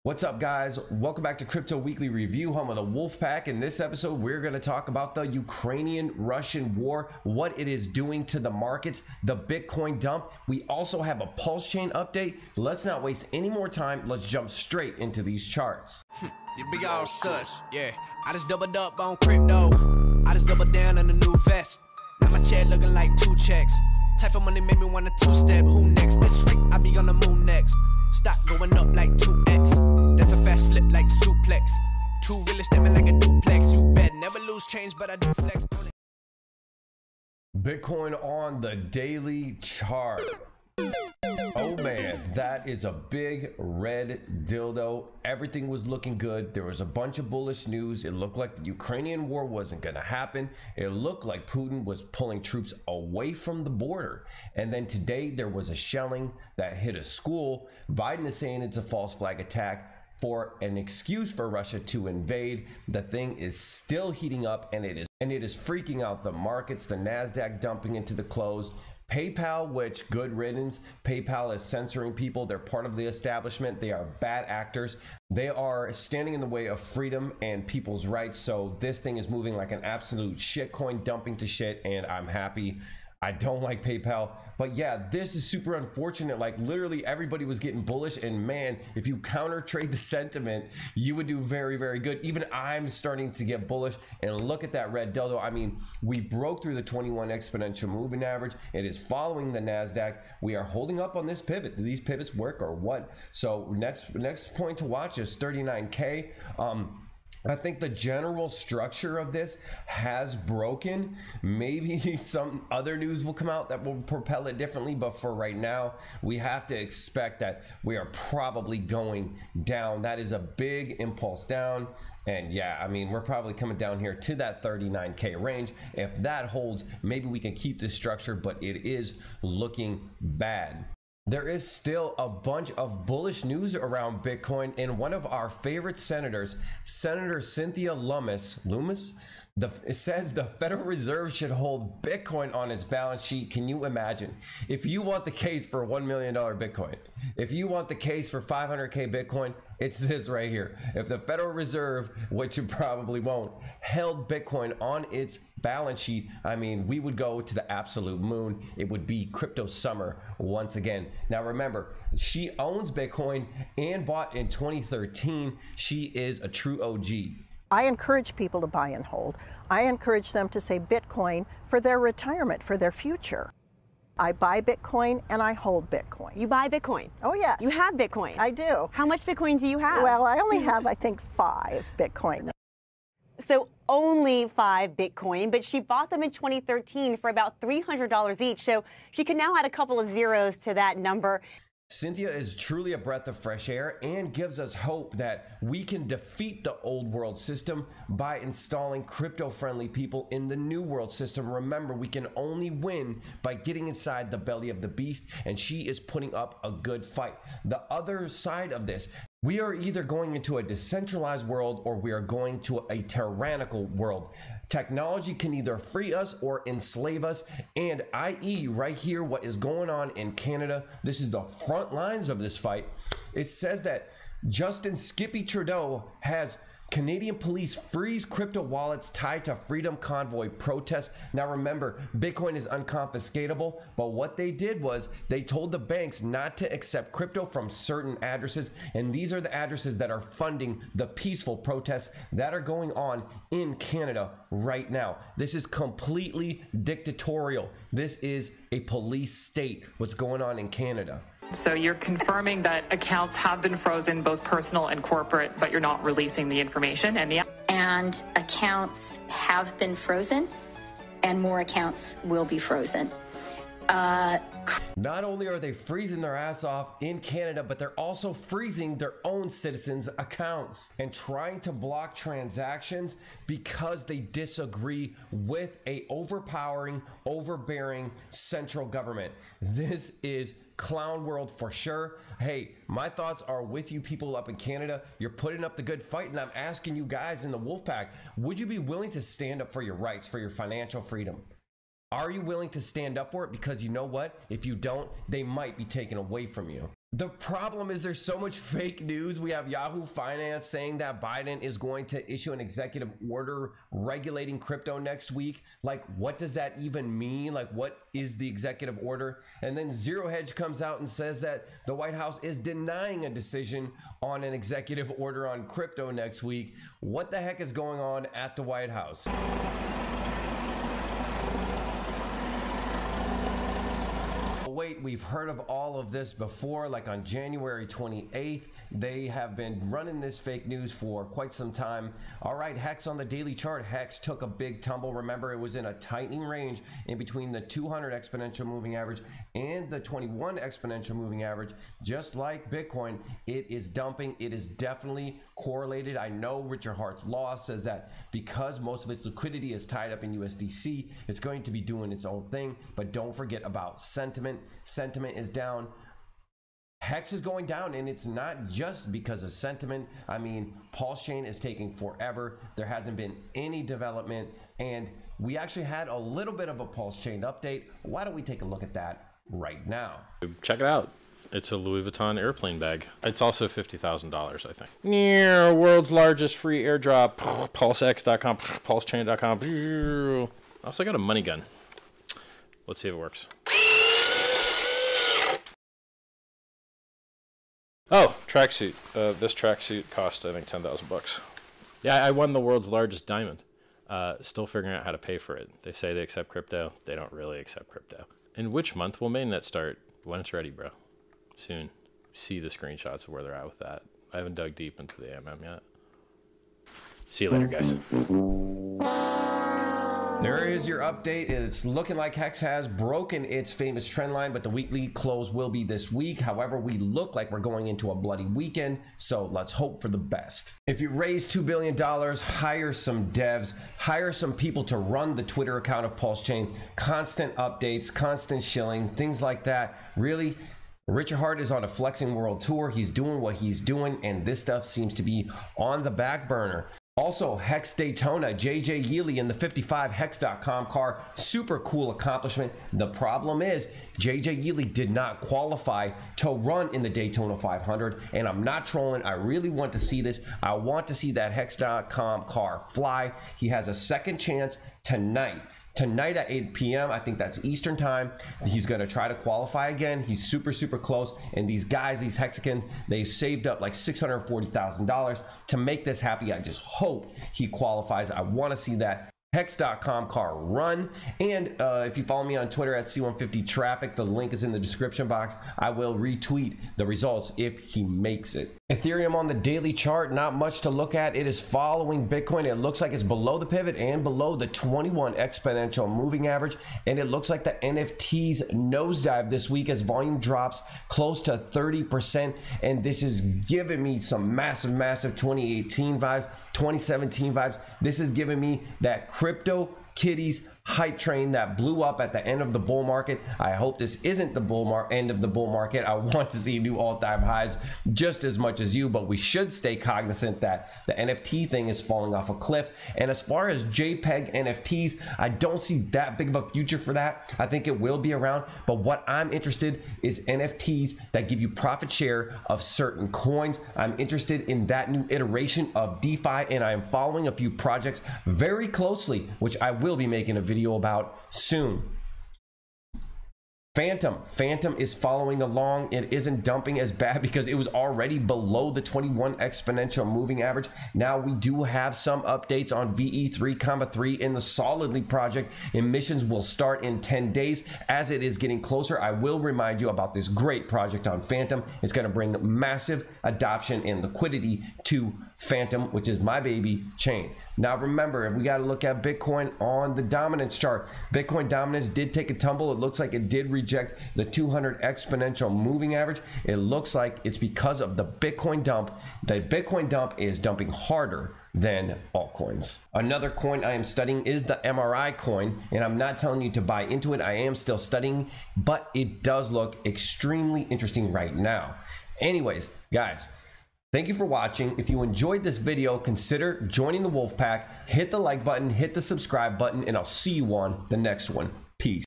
What's up, guys? Welcome back to Crypto Weekly Review, home of the Wolfpack. In this episode, we're going to talk about the Ukrainian-Russian war, what it is doing to the markets, the Bitcoin dump. We also have a Pulschain update. Let's not waste any more time. Let's jump straight into these charts. You big all sus, yeah. I just doubled up on crypto. I just doubled down on the new vest. Now my check looking like 2 checks. Type of money made me want a 2-step. Who next? This week I be on the moon next. Stock going up like 2x. That's a fast flip like suplex. Two really stepping like a duplex. You bet never lose change, but I do flex on it. Bitcoin on the daily chart. Oh man, that is a big red dildo. Everything was looking good. There was a bunch of bullish news. It looked like the Ukrainian war wasn't going to happen. It looked like Putin was pulling troops away from the border. And then today there was a shelling that hit a school. Biden is saying it's a false flag attack for an excuse for Russia to invade. The thing is still heating up, and it is freaking out the markets. The Nasdaq dumping into the close. PayPal, which good riddance. PayPal is censoring people. They're part of the establishment. They are bad actors. They are standing in the way of freedom and people's rights. So this thing is moving like an absolute shitcoin, dumping to shit, and I'm happy. I don't like PayPal, but yeah, this is super unfortunate. Like literally everybody was getting bullish, and man, if you counter trade the sentiment, you would do very, very good. Even I'm starting to get bullish, and look at that red dildo. I mean, we broke through the 21 exponential moving average. It is following the Nasdaq. We are holding up on this pivot. Do these pivots work or what? So next point to watch is 39K. I think the general structure of this has broken. Maybe some other news will come out that will propel it differently, but for right now, we have to expect that we are probably going down. That is a big impulse down. And yeah, I mean, we're probably coming down here to that 39K range. If that holds, maybe we can keep this structure, but it is looking bad. There is still a bunch of bullish news around Bitcoin, and one of our favorite senators, Senator Cynthia Lummis, it says the Federal Reserve should hold Bitcoin on its balance sheet. Can you imagine? If you want the case for $1 million Bitcoin, if you want the case for 500K Bitcoin, it's this right here. If the Federal Reserve, which it probably won't, held Bitcoin on its balance sheet, I mean, we would go to the absolute moon. It would be crypto summer once again. Now remember, she owns Bitcoin and bought in 2013. She is a true OG. I encourage people to buy and hold. I encourage them to say Bitcoin for their retirement, for their future. I buy Bitcoin and I hold Bitcoin. You buy Bitcoin? Oh, yes. You have Bitcoin? I do. How much Bitcoin do you have? Well, I only have, I think, 5 Bitcoin. So only 5 Bitcoin, but she bought them in 2013 for about $300 each. So she can now add a couple of zeros to that number. Cynthia is truly a breath of fresh air and gives us hope that we can defeat the old world system by installing crypto-friendly people in the new world system. Remember, we can only win by getting inside the belly of the beast, and she is putting up a good fight. The other side of this, we are either going into a decentralized world or we are going to a tyrannical world. Technology can either free us or enslave us, and i.e. right here, what is going on in Canada, this is the front lines of this fight. It says that Justin Skippy Trudeau has Canadian police freeze crypto wallets tied to Freedom Convoy protests. Now remember, Bitcoin is unconfiscatable, but what they did was they told the banks not to accept crypto from certain addresses, and these are the addresses that are funding the peaceful protests that are going on in Canada right now. This is completely dictatorial. This is a police state, what's going on in Canada. So you're confirming that accounts have been frozen, both personal and corporate, but you're not releasing the information. And accounts have been frozen, and more accounts will be frozen. Not only are they freezing their ass off in Canada, but they're also freezing their own citizens' accounts and trying to block transactions because they disagree with a overpowering, overbearing central government. This is clown world for sure. Hey, my thoughts are with you people up in Canada. You're putting up the good fight, and I'm asking you guys in the Wolfpack, would you be willing to stand up for your rights, for your financial freedom? Are you willing to stand up for it? Because you know what? If you don't, they might be taken away from you. The problem is there's so much fake news. We have Yahoo Finance saying that Biden is going to issue an executive order regulating crypto next week. Like, what does that even mean? Like, what is the executive order? And then Zero Hedge comes out and says that the White House is denying a decision on an executive order on crypto next week. What the heck is going on at the White House? Wait, we've heard of all of this before. Like on January 28th, they have been running this fake news for quite some time. All right, Hex on the daily chart. Hex took a big tumble. Remember, it was in a tightening range in between the 200 exponential moving average and the 21 exponential moving average. Just like Bitcoin, it is dumping. It is definitely correlated. I know Richard Hart's law says that because most of its liquidity is tied up in USDC, it's going to be doing its own thing. But don't forget about sentiment. Sentiment is down. Hex is going down, and it's not just because of sentiment. I mean, Pulschain is taking forever. There hasn't been any development, and we actually had a little bit of a Pulschain update. Why don't we take a look at that right now? Check it out. It's a Louis Vuitton airplane bag. It's also $50,000, I think. Yeah, world's largest free airdrop. Pulsex.com, Pulschain.com. I also got a money gun. Let's see if it works. Oh, tracksuit. This tracksuit cost, I think, 10,000 bucks. Yeah, I won the world's largest diamond. Still figuring out how to pay for it. They say they accept crypto. They don't really accept crypto. In which month will mainnet start? When it's ready, bro. Soon. See the screenshots of where they're at with that. I haven't dug deep into the AMM yet. See you later, guys. There is your update. It's looking like Hex has broken its famous trend line, but the weekly close will be this week. However, we look like we're going into a bloody weekend, so let's hope for the best. If you raise $2 billion, hire some devs, hire some people to run the Twitter account of Pulschain, constant updates, constant shilling, things like that. Really, Richard Hart is on a flexing world tour. He's doing what he's doing, and this stuff seems to be on the back burner. Also, Hex Daytona, JJ Yeely in the 55 Hex.com car. Super cool accomplishment. The problem is JJ Yeely did not qualify to run in the Daytona 500, and I'm not trolling. I really want to see this. I want to see that Hex.com car fly. He has a second chance tonight. Tonight at 8 p.m., I think that's Eastern time. He's going to try to qualify again. He's super, super close. And these guys, these Hexicans, they saved up like $640,000 to make this happen. I just hope he qualifies. I want to see that Hex.com car run. And if you follow me on Twitter at C150 Traffic, the link is in the description box. I will retweet the results if he makes it. Ethereum on the daily chart, not much to look at. It is following Bitcoin. It looks like it's below the pivot and below the 21 exponential moving average. And it looks like the NFTs nosedive this week as volume drops close to 30%. And this is giving me some massive, massive 2018 vibes, 2017 vibes. This is giving me that Crypto Kitties hype train that blew up at the end of the bull market. I hope this isn't the end of the bull market. I want to see new all-time highs just as much as you, but we should stay cognizant that the NFT thing is falling off a cliff. And as far as JPEG NFTs, I don't see that big of a future for that. I think it will be around, but what I'm interested is NFTs that give you profit share of certain coins. I'm interested in that new iteration of DeFi, and I am following a few projects very closely, which I will be making a video about soon. Phantom is following along. It isn't dumping as bad because it was already below the 21 exponential moving average. Now we do have some updates on VE3,3 in the Solidly project. Emissions will start in 10 days. As it is getting closer, I will remind you about this great project on Phantom. It's going to bring massive adoption and liquidity to Phantom, which is my baby chain. Now remember, we got to look at Bitcoin on the dominance chart. Bitcoin dominance did take a tumble. It looks like it did reject the 200 exponential moving average. It looks like it's because of the Bitcoin dump. The Bitcoin dump is dumping harder than altcoins. Another coin I am studying is the MRI coin, and I'm not telling you to buy into it. I am still studying, but it does look extremely interesting right now. Anyways, guys, thank you for watching. If you enjoyed this video, consider joining the Wolf Pack. Hit the like button, hit the subscribe button, and I'll see you on the next one. Peace.